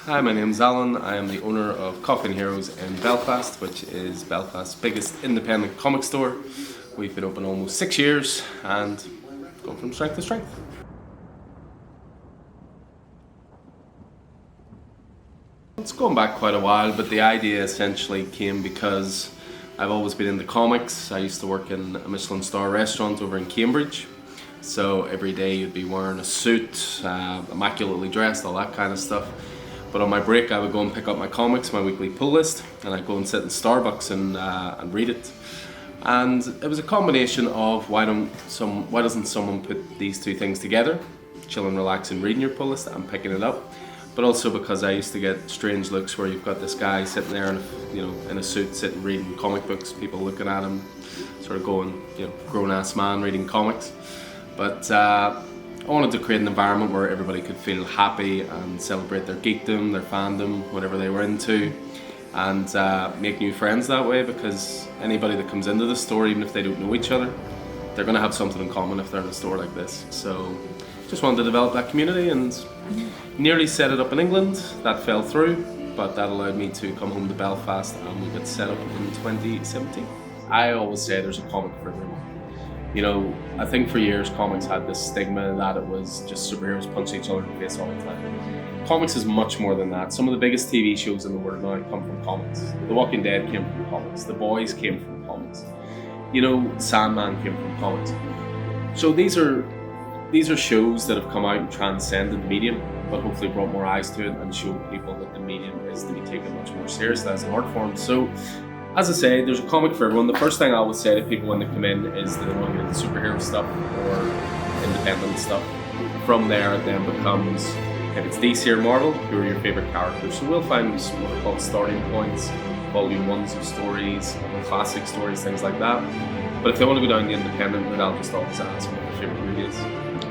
Hi, my name's Alan. I am the owner of Coffee and Heroes in Belfast, which is Belfast's biggest independent comic store. We've been open almost 6 years and going from strength to strength. It's going back quite a while, but the idea essentially came because I've always been into comics. I used to work in a Michelin star restaurant over in Cambridge. So every day you'd be wearing a suit, immaculately dressed, all that kind of stuff. But on my break I would go and pick up my comics, my weekly pull list, and I'd go and sit in Starbucks and read it. And it was a combination of why doesn't someone put these two things together, chill and relax and reading your pull list and picking it up. But also because I used to get strange looks where you've got this guy sitting there in a suit, sitting reading comic books, people looking at him, sort of going, grown-ass man reading comics. But I wanted to create an environment where everybody could feel happy and celebrate their geekdom, their fandom, whatever they were into, and make new friends that way, because anybody that comes into the store, even if they don't know each other, they're going to have something in common if they're in a store like this. So just wanted to develop that community and nearly set it up in England. That fell through, but that allowed me to come home to Belfast and we got set up in 2017. I always say there's a comic for everyone. I think for years comics had this stigma that it was just superheroes punching each other in the face all the time. Comics is much more than that. Some of the biggest TV shows in the world now come from comics. The Walking Dead came from comics. The Boys came from comics. Sandman came from comics. So these are shows that have come out and transcended the medium, but hopefully brought more eyes to it and showed people that the medium is to be taken much more seriously as an art form. So, as I say, there's a comic for everyone. The first thing I always say to people when they come in is that they want to get into superhero stuff or independent stuff. From there, it then becomes, if it's DC or Marvel, who are your favourite characters? So we'll find what are called starting points, volume ones of stories, classic stories, things like that. But if they want to go down the independent route, I'll just always ask what their favourite movie is.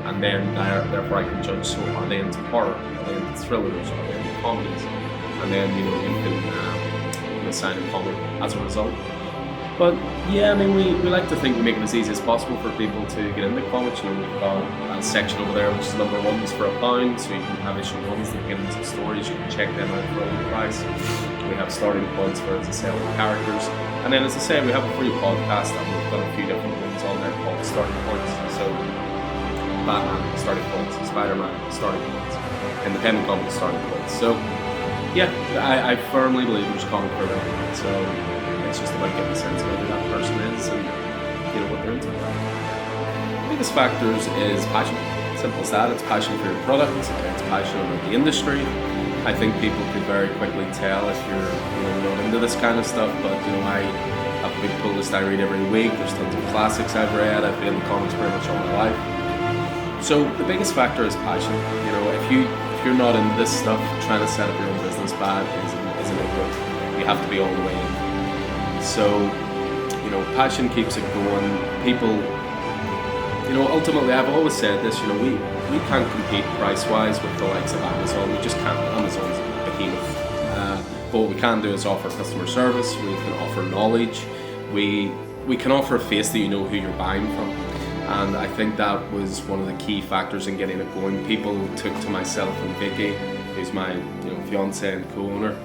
And then therefore I can judge, so are they into horror, are they into thrillers, are they into comedies? And then, you can assign a comic as a result. But yeah, we like to think we make it as easy as possible for people to get into comics. We've got a section over there which is number ones for £1, so you can have issue ones that get into stories, you can check them out for a low price. We have starting points for, as I say, all the characters. And then, as I say, we have a free podcast and we've got a few different ones on there called starting points. So Batman starting points, Spider-Man starting points, independent comics starting points. So yeah, I firmly believe there's comic for everyone. So it's just about getting a sense of who that person is and what they're into. The biggest factors is passion. Simple as that. It's passion for your product. It's passion about the industry. I think people could very quickly tell if you're not into this kind of stuff. But I have a big pull list I read every week. There's tons of classics I've read. I've been in the comics pretty much all my life. So the biggest factor is passion. If you're not in this stuff, trying to set up your own business isn't a good. You have to be all the way in. So, passion keeps it going. People, ultimately, I've always said this. We can't compete price-wise with the likes of Amazon. We just can't. Amazon's a behemoth. But what we can do is offer customer service. We can offer knowledge. We can offer a face that you know who you're buying from. And I think that was one of the key factors in getting it going. People took to myself and Vicky, who's my fiance and co-owner,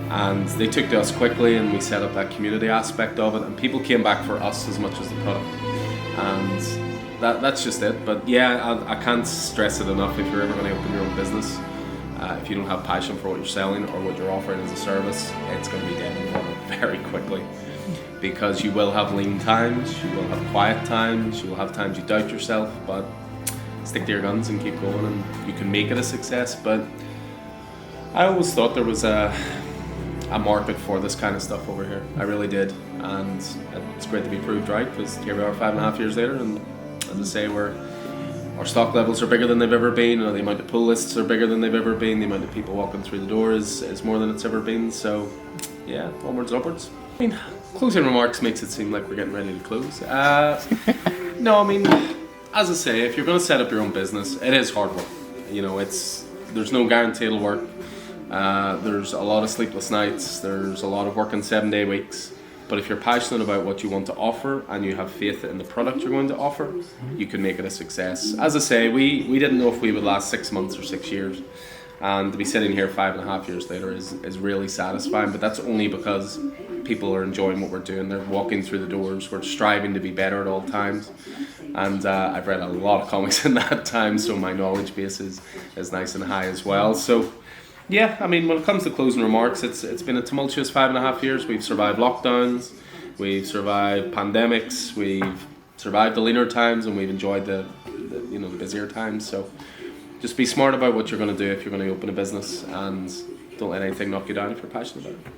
and they took to us quickly, and we set up that community aspect of it, and people came back for us as much as the product. And that's just it. But yeah, I can't stress it enough. If you're ever going to open your own business, if you don't have passion for what you're selling or what you're offering as a service, it's going to be dead in the water very quickly. Because you will have lean times, you will have quiet times, you will have times you doubt yourself, but stick to your guns and keep going, and you can make it a success. But I always thought there was a market for this kind of stuff over here. I really did, and it's great to be proved right, because here we are 5.5 years later, and as I say, our stock levels are bigger than they've ever been, the amount of pull lists are bigger than they've ever been, the amount of people walking through the door is more than it's ever been. So yeah, onwards, upwards. Closing remarks makes it seem like we're getting ready to close. No, as I say, if you're going to set up your own business, it is hard work. There's no guarantee it'll work. There's a lot of sleepless nights. There's a lot of working 7-day weeks. But if you're passionate about what you want to offer and you have faith in the product you're going to offer, you can make it a success. As I say, we didn't know if we would last 6 months or 6 years. And to be sitting here 5.5 years later is really satisfying. But that's only because people are enjoying what we're doing. They're walking through the doors. We're striving to be better at all times. And I've read a lot of comics in that time, so my knowledge base is nice and high as well. So yeah, I mean, when it comes to closing remarks, it's been a tumultuous 5.5 years. We've survived lockdowns, we've survived pandemics, we've survived the leaner times, and we've enjoyed the busier times. So just be smart about what you're going to do if you're going to open a business, and don't let anything knock you down if you're passionate about it.